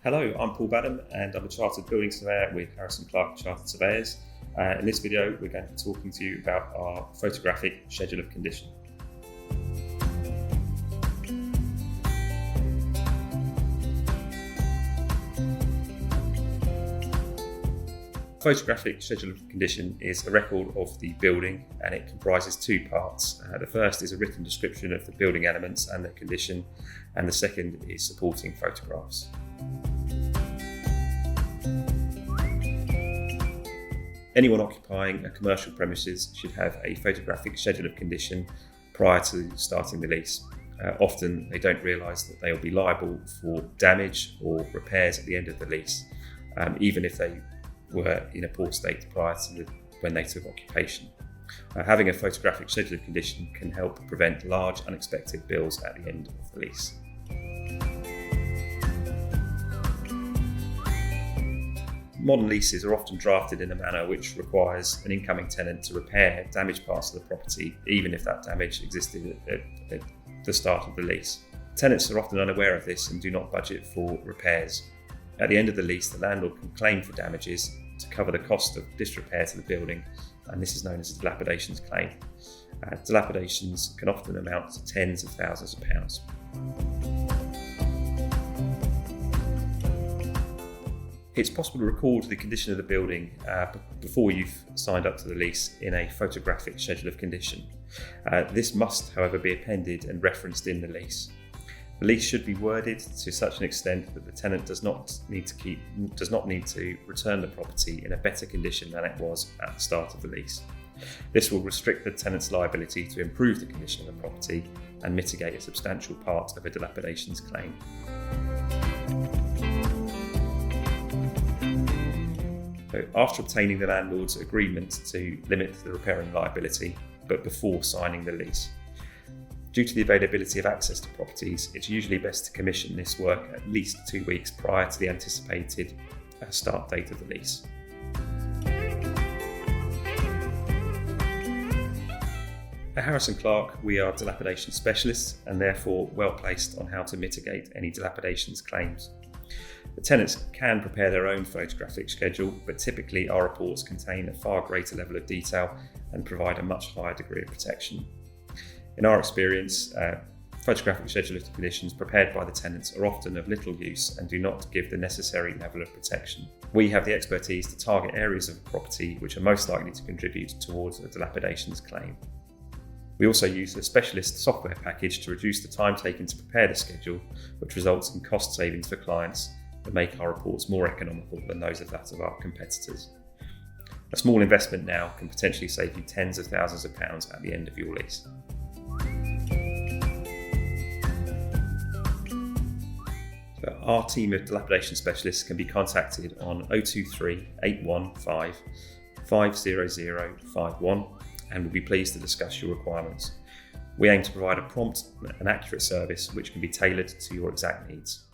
Hello, I'm Paul Badham and I'm a Chartered Building Surveyor with Harrison Clarke Chartered Surveyors. In this video, we're going to be talking to you about our photographic schedule of condition. Photographic schedule of condition is a record of the building and it comprises two parts. The first is a written description of the building elements and their condition, and the second is supporting photographs. Anyone occupying a commercial premises should have a photographic schedule of condition prior to starting the lease. Often they don't realise that they will be liable for damage or repairs at the end of the lease, even if they were in a poor state prior to when they took occupation. Having a photographic schedule of condition can help prevent large unexpected bills at the end of the lease. Modern leases are often drafted in a manner which requires an incoming tenant to repair damaged parts of the property, even if that damage existed at the start of the lease. Tenants are often unaware of this and do not budget for repairs. At the end of the lease, the landlord can claim for damages to cover the cost of disrepair to the building, and this is known as a dilapidations claim. Dilapidations can often amount to tens of thousands of pounds. It's possible to record the condition of the building before you've signed up to the lease in a photographic schedule of condition. This must, however, be appended and referenced in the lease. The lease should be worded to such an extent that the tenant does not need to return the property in a better condition than it was at the start of the lease. This will restrict the tenant's liability to improve the condition of the property and mitigate a substantial part of a dilapidations claim. So after obtaining the landlord's agreement to limit the repairing liability, but before signing the lease. Due to the availability of access to properties, it's usually best to commission this work at least 2 weeks prior to the anticipated start date of the lease. At Harrison Clarke, we are dilapidation specialists and therefore well placed on how to mitigate any dilapidations claims. The tenants can prepare their own photographic schedule, but typically our reports contain a far greater level of detail and provide a much higher degree of protection. In our experience, photographic schedule of conditions prepared by the tenants are often of little use and do not give the necessary level of protection. We have the expertise to target areas of the property which are most likely to contribute towards a dilapidations claim. We also use a specialist software package to reduce the time taken to prepare the schedule, which results in cost savings for clients that make our reports more economical than those of our competitors. A small investment now can potentially save you tens of thousands of pounds at the end of your lease. So our team of dilapidation specialists can be contacted on 023 815 50051 and we'll be pleased to discuss your requirements. We aim to provide a prompt and accurate service which can be tailored to your exact needs.